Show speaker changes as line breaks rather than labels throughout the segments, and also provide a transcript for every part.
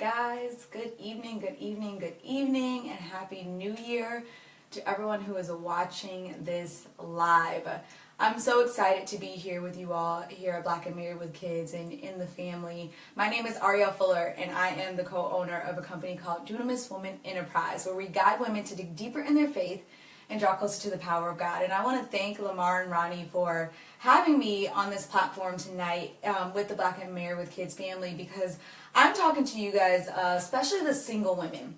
guys, good evening, good evening, good evening, and Happy New Year to everyone who is watching this live. I'm so excited to be here with you all here at Black and Married with Kids and in the family. My name is Ariel Fuller, and I am the co-owner of a company called Dunamis Woman Enterprise, where we guide women to dig deeper in their faith and draw closer to the power of God. And I want to thank Lamar and Ronnie for having me on this platform tonight with the Black and Married with Kids family, because I'm talking to you guys, especially the single women.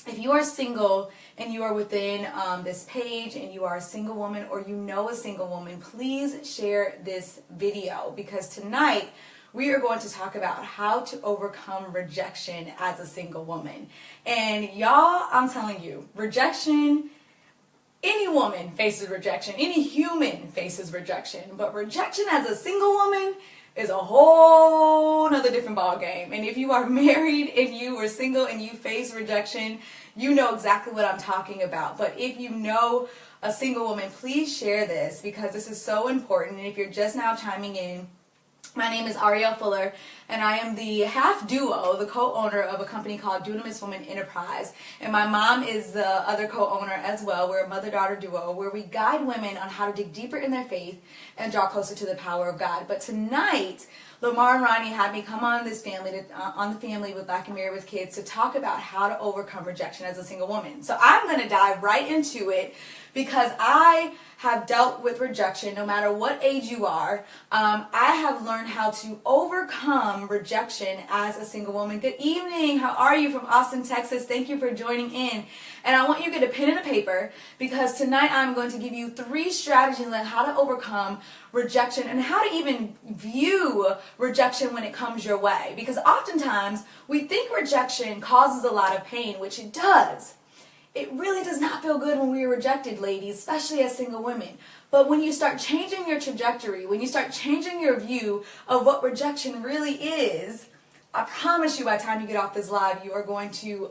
If you are single and you are within this page and you are a single woman or you know a single woman, please share this video, because tonight we are going to talk about how to overcome rejection as a single woman. And y'all, I'm telling you, rejection, any woman faces rejection, any human faces rejection, but rejection as a single woman is a whole nother different ball game. And if you are married and you are single and you face rejection, you know exactly what I'm talking about. But if you know a single woman, please share this, because this is so important. And if you're just now chiming in, my name is Ariel Fuller, and I am the half duo, the co-owner of a company called Dunamis Woman Enterprise. And my mom is the other co-owner as well. We're a mother-daughter duo where we guide women on how to dig deeper in their faith and draw closer to the power of God. But tonight, Lamar and Ronnie had me come on this family, on the family with Black and Married with Kids, to talk about how to overcome rejection as a single woman. So I'm going to dive right into it, because I have dealt with rejection no matter what age you are. I have learned how to overcome rejection as a single woman. Good evening. How are you from Austin, Texas? Thank you for joining in. And I want you to get a pen and a paper, because tonight I'm going to give you 3 strategies on how to overcome rejection and how to even view rejection when it comes your way. Because oftentimes we think rejection causes a lot of pain, which it does. It really does not feel good when we are rejected, ladies, especially as single women. But when you start changing your trajectory, when you start changing your view of what rejection really is, I promise you by the time you get off this live, you are going to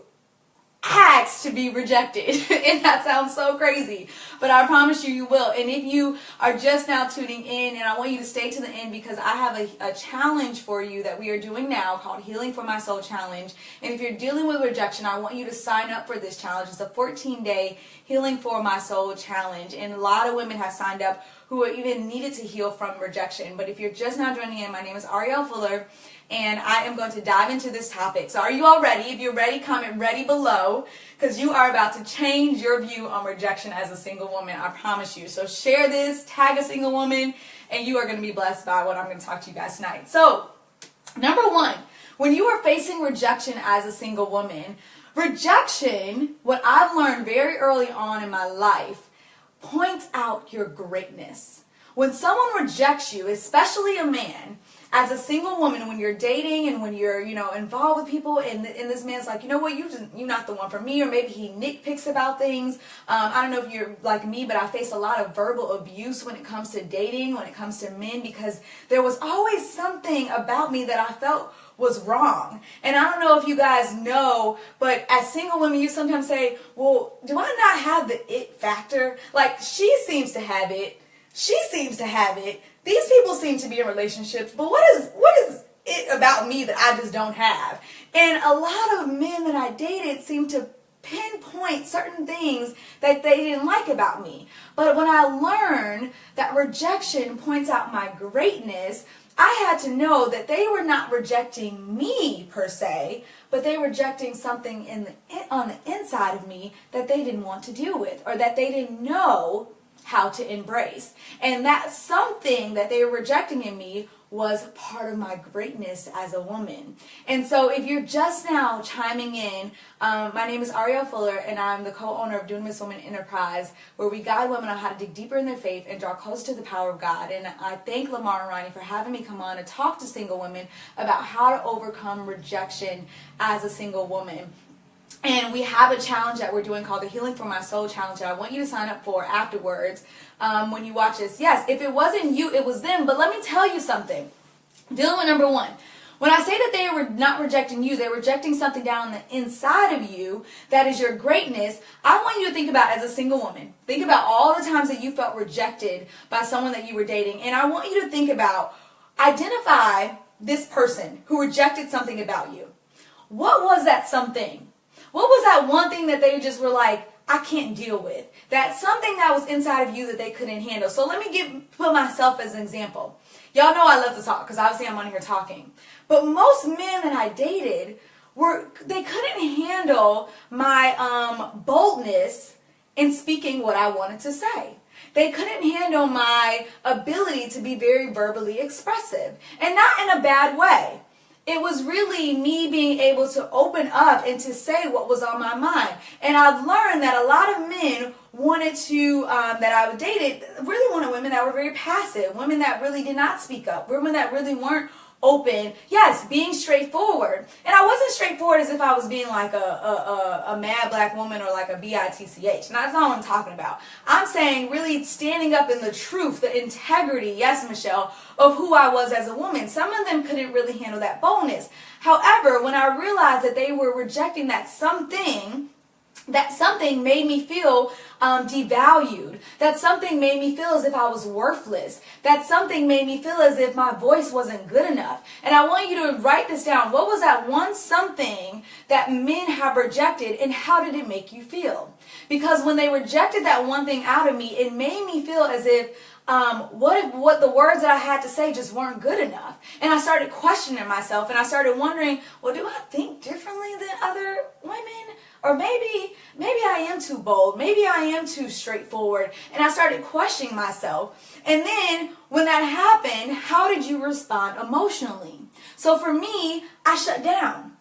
ask to be rejected. And that sounds so crazy, but I promise you, you will. And if you are just now tuning in, and I want you to stay to the end, because I have a challenge for you that we are doing now called Healing for My Soul Challenge. And if you're dealing with rejection, I want you to sign up for this challenge. It's a 14-day Healing for My Soul Challenge. And a lot of women have signed up who are even needed to heal from rejection. But if you're just now joining in, my name is Ariel Fuller, and I am going to dive into this topic. So are you all ready? If you're ready, comment ready below, because you are about to change your view on rejection as a single woman. I promise you. So share this, tag a single woman, and you are going to be blessed by what I'm going to talk to you guys tonight. So, number 1, when you are facing rejection as a single woman, rejection, what I've learned very early on in my life, points out your greatness. When someone rejects you, especially a man, as a single woman, when you're dating and when you're, involved with people, and this man's like, you know what, you're not the one for me, or maybe he nitpicks about things. I don't know if you're like me, but I face a lot of verbal abuse when it comes to dating, when it comes to men, because there was always something about me that I felt was wrong. And I don't know if you guys know, but as single women, you sometimes say, well, do I not have the it factor? Like, she seems to have it. She seems to have it. These people seem to be in relationships, but what is it about me that I just don't have? And a lot of men that I dated seemed to pinpoint certain things that they didn't like about me. But when I learned that rejection points out my greatness, I had to know that they were not rejecting me per se, but they were rejecting something on the inside of me that they didn't want to deal with, or that they didn't know how to embrace. And that something that they were rejecting in me was part of my greatness as a woman. And so if you're just now chiming in, my name is Ariel Fuller, and I'm the co-owner of Dunamis Woman Enterprise, where we guide women on how to dig deeper in their faith and draw closer to the power of God. And I thank Lamar and Ronnie for having me come on and talk to single women about how to overcome rejection as a single woman. And we have a challenge that we're doing called the Healing for My Soul Challenge that I want you to sign up for afterwards when you watch this. Yes, if it wasn't you, it was them. But let me tell you something. Dealing with number 1. When I say that they were not rejecting you, they're rejecting something down on the inside of you that is your greatness. I want you to think about, as a single woman, think about all the times that you felt rejected by someone that you were dating. And I want you to think about, identify this person who rejected something about you. what was that something? What was that one thing that they just were like, I can't deal with? That something that was inside of you that they couldn't handle. So let me put myself as an example. Y'all know I love to talk because obviously I'm on here talking. But most men that I dated, they couldn't handle my boldness in speaking what I wanted to say. They couldn't handle my ability to be very verbally expressive. And not in a bad way. It was really me being able to open up and to say what was on my mind. And I've learned that a lot of men wanted to, that I dated, really wanted women that were very passive, women that really did not speak up, women that really weren't open. Yes, being straightforward. And I wasn't straightforward as if I was being like a mad black woman or like a bitch. And that's not what I'm talking about. I'm saying really standing up in the truth, the integrity, yes, Michelle, of who I was as a woman. Some of them couldn't really handle that boldness. However, when I realized that they were rejecting that something made me feel devalued. That something made me feel as if I was worthless. That something made me feel as if my voice wasn't good enough. And I want you to write this down. What was that one something that men have rejected, and how did it make you feel? Because when they rejected that one thing out of me, it made me feel as if what the words that I had to say just weren't good enough. And I started questioning myself, and I started wondering, well, do I think differently than other women? Or maybe I am too bold. Maybe I am too straightforward. And I started questioning myself. And then when that happened, how did you respond emotionally? So for me, I shut down.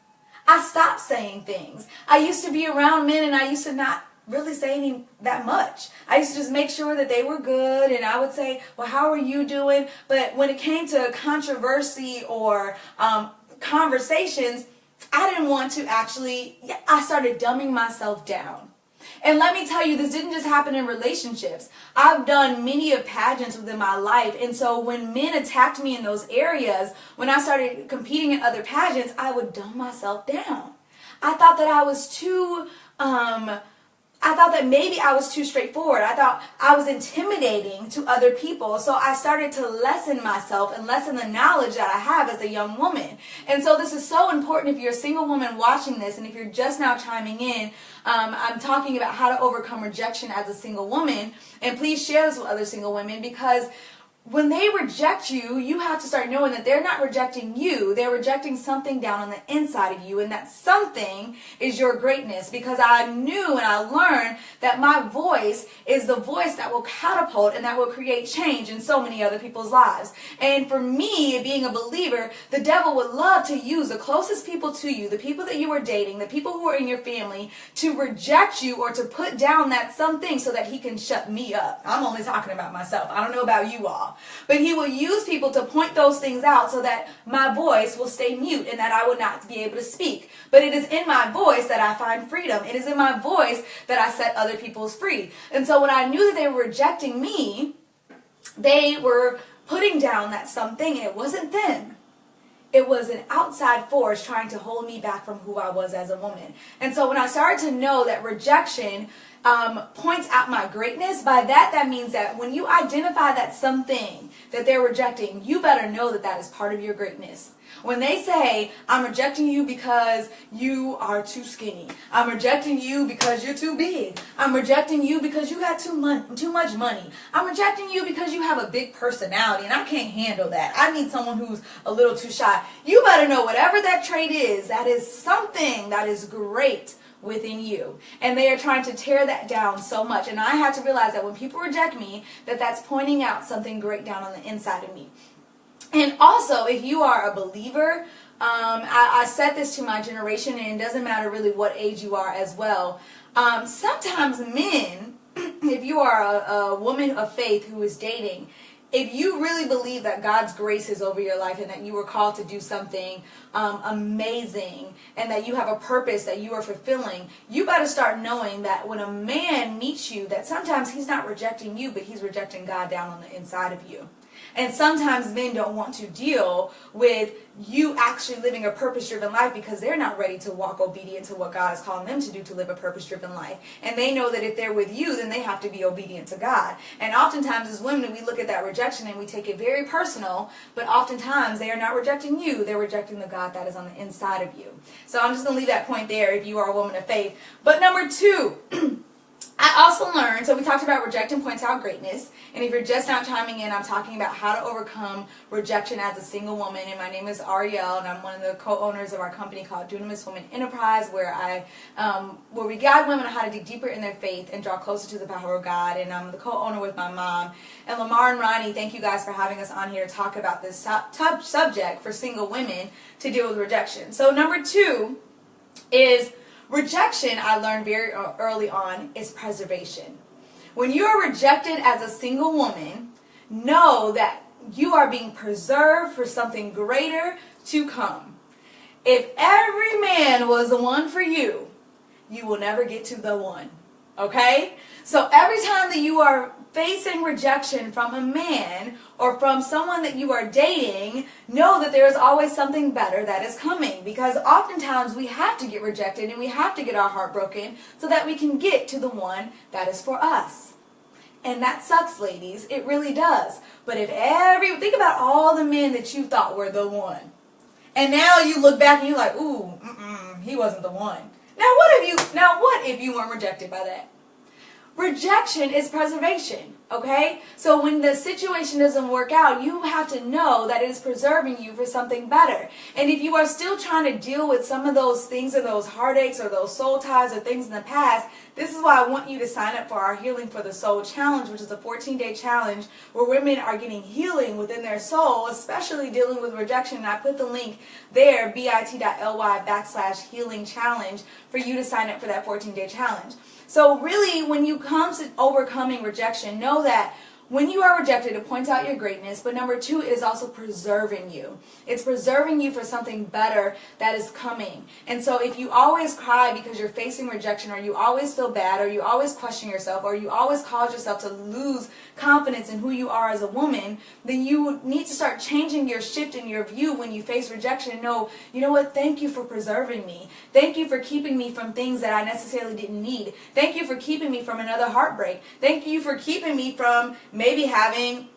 I stopped saying things. I used to be around men and I used to not really say any that much. I used to just make sure that they were good, and I would say, well, how are you doing? But when it came to controversy or conversations, I didn't want to I started dumbing myself down. And let me tell you, this didn't just happen in relationships. I've done many of pageants within my life. And so when men attacked me in those areas, when I started competing in other pageants, I would dumb myself down. I thought that I was too, I thought that maybe I was too straightforward. I thought I was intimidating to other people. So I started to lessen myself and lessen the knowledge that I have as a young woman. And so this is so important if you're a single woman watching this, and if you're just now chiming in, I'm talking about how to overcome rejection as a single woman. And please share this with other single women, because when they reject you, you have to start knowing that they're not rejecting you. They're rejecting something down on the inside of you, and that something is your greatness. Because I knew and I learned that my voice is the voice that will catapult and that will create change in so many other people's lives. And for me, being a believer, the devil would love to use the closest people to you, the people that you are dating, the people who are in your family, to reject you or to put down that something so that he can shut me up. I'm only talking about myself. I don't know about you all. But he will use people to point those things out so that my voice will stay mute and that I will not be able to speak. But it is in my voice that I find freedom. It is in my voice that I set other people free. And so when I knew that they were rejecting me, they were putting down that something, and it wasn't them. It was an outside force trying to hold me back from who I was as a woman. And so when I started to know that rejection points out my greatness, by that means that when you identify that something that they're rejecting, you better know that that is part of your greatness. When they say, I'm rejecting you because you are too skinny. I'm rejecting you because you're too big. I'm rejecting you because you got too much money. I'm rejecting you because you have a big personality and I can't handle that. I need someone who's a little too shy. You better know whatever that trait is, that is something that is great within you. And they are trying to tear that down so much. And I had to realize that when people reject me, that's pointing out something great down on the inside of me. And also, if you are a believer, I said this to my generation, and it doesn't matter really what age you are as well. Sometimes men, if you are a woman of faith who is dating, if you really believe that God's grace is over your life and that you were called to do something amazing and that you have a purpose that you are fulfilling, you better start knowing that when a man meets you, that sometimes he's not rejecting you, but he's rejecting God down on the inside of you. And sometimes men don't want to deal with you actually living a purpose-driven life because they're not ready to walk obedient to what God is calling them to do to live a purpose-driven life. And they know that if they're with you, then they have to be obedient to God. And oftentimes as women, we look at that rejection and we take it very personal, but oftentimes they are not rejecting you. They're rejecting the God that is on the inside of you. So I'm just going to leave that point there if you are a woman of faith. But number two, I also learned, so we talked about rejecting points out greatness, and if you're just not chiming in, I'm talking about how to overcome rejection as a single woman, and my name is Ariel, and I'm one of the co-owners of our company called Dunamis Women Enterprise, where we guide women on how to dig deeper in their faith and draw closer to the power of God, and I'm the co-owner with my mom. And Lamar and Ronnie, thank you guys for having us on here to talk about this subject for single women to deal with rejection. So number two is rejection, I learned very early on, is preservation. When you are rejected as a single woman, know that you are being preserved for something greater to come. If every man was the one for you, you will never get to the one. Okay? So every time that you are facing rejection from a man or from someone that you are dating, know that there is always something better that is coming. Because oftentimes we have to get rejected and we have to get our heart broken so that we can get to the one that is for us. And that sucks, ladies. It really does. But think about all the men that you thought were the one. And now you look back and you're like, ooh, he wasn't the one. Now what if you weren't rejected by that? Rejection is preservation, okay? So when the situation doesn't work out, you have to know that it is preserving you for something better. And if you are still trying to deal with some of those things or those heartaches or those soul ties or things in the past, this is why I want you to sign up for our Healing for the Soul Challenge, which is a 14-day challenge where women are getting healing within their soul, especially dealing with rejection. And I put the link there, bit.ly/healing challenge, for you to sign up for that 14-day challenge. So really, when you come to overcoming rejection, know that when you are rejected, it points out your greatness, but number two, it is also preserving you. It's preserving you for something better that is coming. And so if you always cry because you're facing rejection, or you always feel bad, or you always question yourself, or you always cause yourself to lose confidence in who you are as a woman, then you need to start changing your shift in your view when you face rejection and know, you know what, thank you for preserving me. Thank you for keeping me from things that I necessarily didn't need. Thank you for keeping me from another heartbreak. Thank you for keeping me from maybe having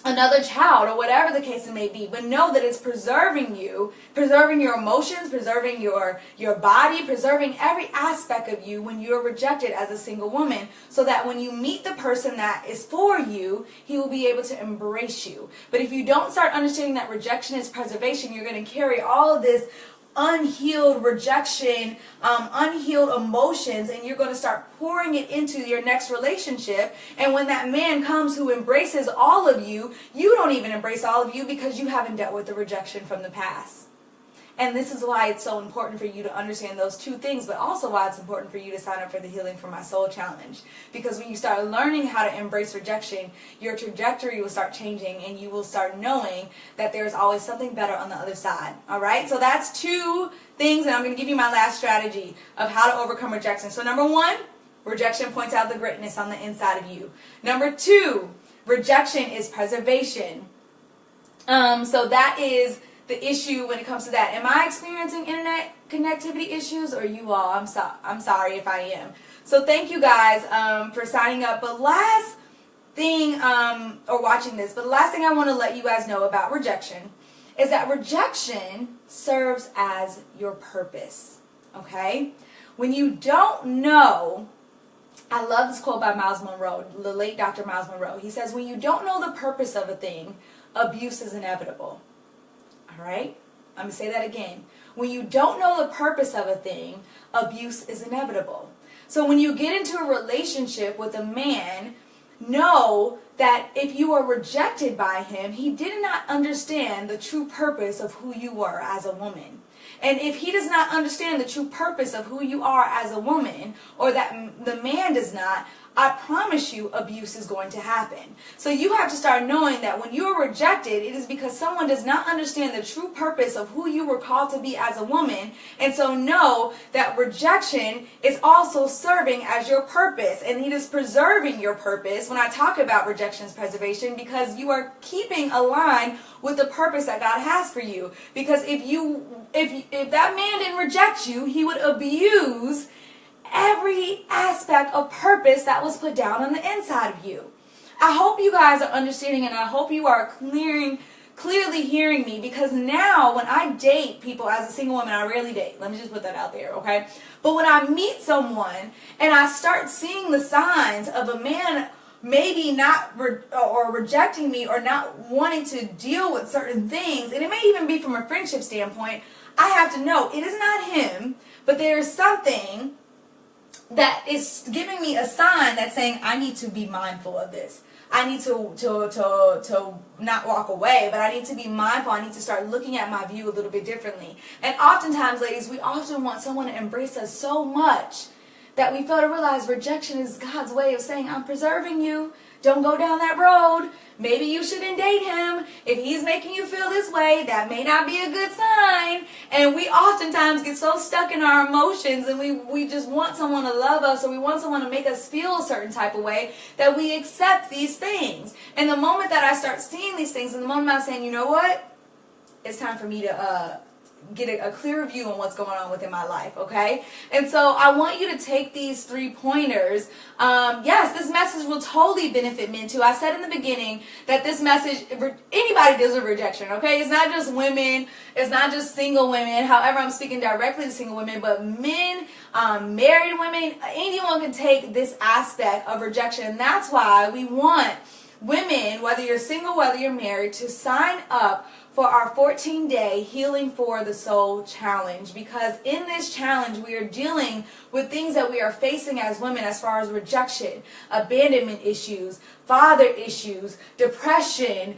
another child or whatever the case it may be. But know that it's preserving you, preserving your emotions, preserving your body, preserving every aspect of you when you're rejected as a single woman, so that when you meet the person that is for you, he will be able to embrace you. But if you don't start understanding that rejection is preservation, you're going to carry all of this unhealed rejection, unhealed emotions, and you're going to start pouring it into your next relationship. And when that man comes who embraces all of you, you don't even embrace all of you because you haven't dealt with the rejection from the past. And this is why it's so important for you to understand those two things, but also why it's important for you to sign up for the Healing for My Soul Challenge. Because when you start learning how to embrace rejection, your trajectory will start changing, and you will start knowing that there's always something better on the other side. All right? So that's two things, and I'm going to give you my last strategy of how to overcome rejection. So number one, rejection points out the greatness on the inside of you. Number two, rejection is preservation. So that is the issue when it comes to that. Am I experiencing internet connectivity issues, or you all? I'm sorry if I am. So thank you guys for signing up. But last thing, or watching this, but the last thing I want to let you guys know about rejection is that rejection serves as your purpose. Okay? When you don't know, I love this quote by Miles Monroe, the late Dr. Miles Monroe. He says, when you don't know the purpose of a thing, abuse is inevitable. All right? I'm going to say that again. When you don't know the purpose of a thing, abuse is inevitable. So when you get into a relationship with a man, know that if you are rejected by him, he did not understand the true purpose of who you were as a woman. And if he does not understand the true purpose of who you are as a woman, or that the man does not, I promise you abuse is going to happen. So you have to start knowing that when you are rejected, it is because someone does not understand the true purpose of who you were called to be as a woman. And so know that rejection is also serving as your purpose, and it is preserving your purpose. When I talk about rejection, rejection is preservation, because you are keeping aligned with the purpose that God has for you. Because if that man didn't reject you, he would abuse every aspect of purpose that was put down on the inside of you. I hope you guys are understanding, and I hope you are clearly hearing me, because now when I date people as a single woman, I rarely date. Let me just put that out there, okay? But when I meet someone and I start seeing the signs of a man maybe not or rejecting me or not wanting to deal with certain things, and it may even be from a friendship standpoint, I have to know it is not him, but there is something that is giving me a sign that's saying I need to be mindful of this. I need to not walk away, but I need to be mindful. I need to start looking at my view a little bit differently. And oftentimes, ladies, we often want someone to embrace us so much that we fail to realize rejection is God's way of saying, I'm preserving you. Don't go down that road. Maybe you shouldn't date him. If he's making you feel this way, that may not be a good sign. And we oftentimes get so stuck in our emotions, and we just want someone to love us, or we want someone to make us feel a certain type of way, that we accept these things. And the moment that I start seeing these things, and the moment I'm saying, you know what? It's time for me to get a clearer view on what's going on within my life, okay? And so I want you to take these 3 pointers. Yes, this message will totally benefit men too. I said in the beginning that this message, anybody deals with rejection, okay? It's not just women. It's not just single women. However, I'm speaking directly to single women, but men, married women, anyone can take this aspect of rejection. And that's why we want women, whether you're single, whether you're married, to sign up for our 14-day Healing for the Soul challenge, because in this challenge we are dealing with things that we are facing as women as far as rejection, abandonment issues, father issues, depression,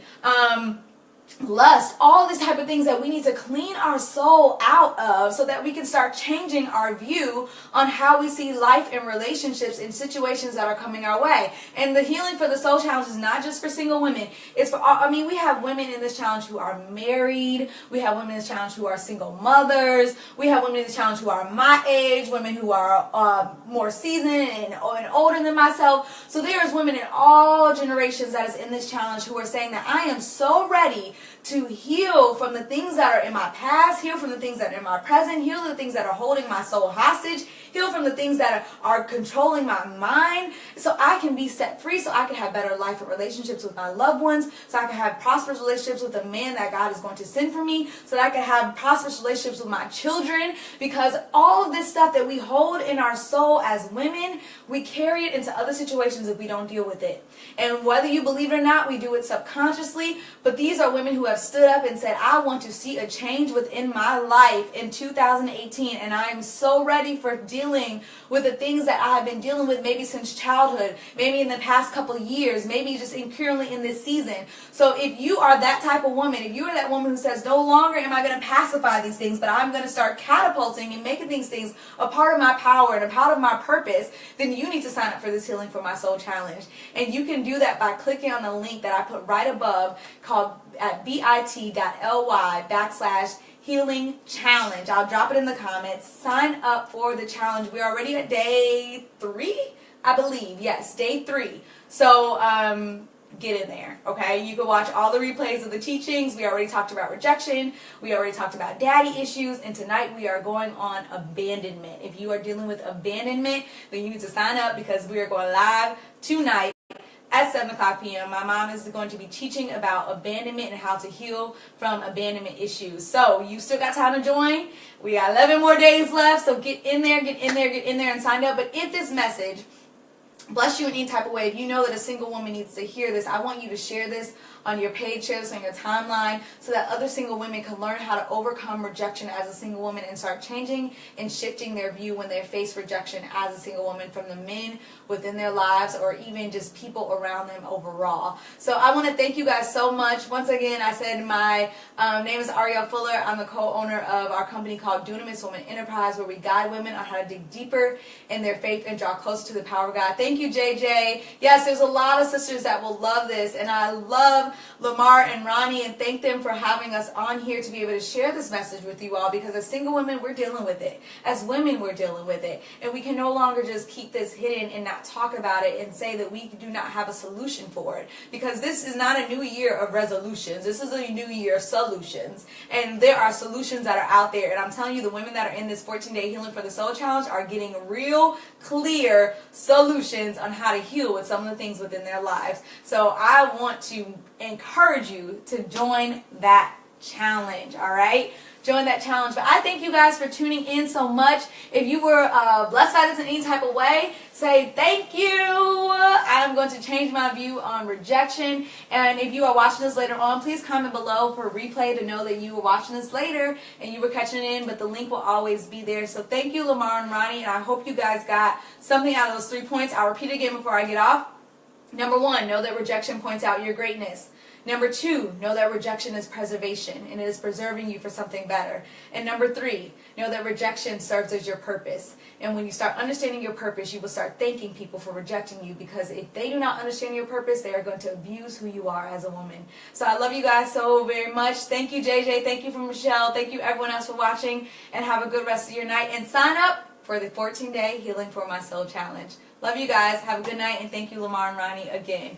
lust, all these type of things that we need to clean our soul out of, so that we can start changing our view on how we see life and relationships in situations that are coming our way. And the Healing for the Soul challenge is not just for single women. It's for all. I mean, we have women in this challenge who are married. We have women in this challenge who are single mothers. We have women in this challenge who are my age, women who are more seasoned and older than myself. So there is women in all generations that is in this challenge who are saying that I am so ready to heal from the things that are in my past, heal from the things that are in my present, heal the things that are holding my soul hostage, heal from the things that are controlling my mind, so I can be set free, so I can have better life and relationships with my loved ones, so I can have prosperous relationships with the man that God is going to send for me, so that I can have prosperous relationships with my children. Because all of this stuff that we hold in our soul as women, we carry it into other situations if we don't deal with it. And whether you believe it or not, we do it subconsciously. But these are women who have stood up and said, I want to see a change within my life in 2018, and I am so ready for dealing with the things that I have been dealing with maybe since childhood, maybe in the past couple of years, maybe just currently in this season. So if you are that type of woman, if you are that woman who says, no longer am I going to pacify these things, but I'm going to start catapulting and making these things a part of my power and a part of my purpose, then you need to sign up for this Healing for My Soul challenge. And you can do that by clicking on the link that I put right above, called at bit.ly/healing challenge. I'll drop it in the comments. Sign up for the challenge. We're already at day 3, I believe. Yes, day 3. So get in there, okay? You can watch all the replays of the teachings. We already talked about rejection. We already talked about daddy issues. And tonight we are going on abandonment. If you are dealing with abandonment, then you need to sign up, because we are going live tonight at 7 o'clock p.m. My mom is going to be teaching about abandonment and how to heal from abandonment issues. So you still got time to join. We got 11 more days left. So get in there, and sign up. But if this message bless you in any type of way, if you know that a single woman needs to hear this, I want you to share this on your page, share this on your timeline, so that other single women can learn how to overcome rejection as a single woman and start changing and shifting their view when they face rejection as a single woman from the men within their lives, or even just people around them overall. So I want to thank you guys so much. Once again, I said my name is Ariel Fuller. I'm the co-owner of our company called Dunamis Woman Enterprise, where we guide women on how to dig deeper in their faith and draw closer to the power of God. Thank you, JJ. Yes, there's a lot of sisters that will love this, and I love love Lamar and Ronnie and thank them for having us on here to be able to share this message with you all, because as single women, we're dealing with it. As women, we're dealing with it. And we can no longer just keep this hidden and not talk about it and say that we do not have a solution for it. Because this is not a new year of resolutions. This is a new year of solutions. And there are solutions that are out there. And I'm telling you, the women that are in this 14-day Healing for the Soul Challenge are getting real clear solutions on how to heal with some of the things within their lives. So I want to encourage you to join that challenge, all right? Join that challenge. But I thank you guys for tuning in so much. If you were blessed by this in any type of way, say thank you. I'm going to change my view on rejection. And if you are watching this later on, please comment below for a replay to know that you were watching this later and you were catching it in. But the link will always be there. So thank you, Lamar and Ronnie. And I hope you guys got something out of those 3 points. I'll repeat again before I get off. Number 1, know that rejection points out your greatness. Number 2, know that rejection is preservation and it is preserving you for something better. And number 3, know that rejection serves as your purpose. And when you start understanding your purpose, you will start thanking people for rejecting you, because if they do not understand your purpose, they are going to abuse who you are as a woman. So I love you guys so very much. Thank you, JJ. Thank you for Michelle. Thank you everyone else for watching, and have a good rest of your night. And sign up for the 14-day Healing for My Soul Challenge. Love you guys. Have a good night, and thank you, Lamar and Ronnie, again.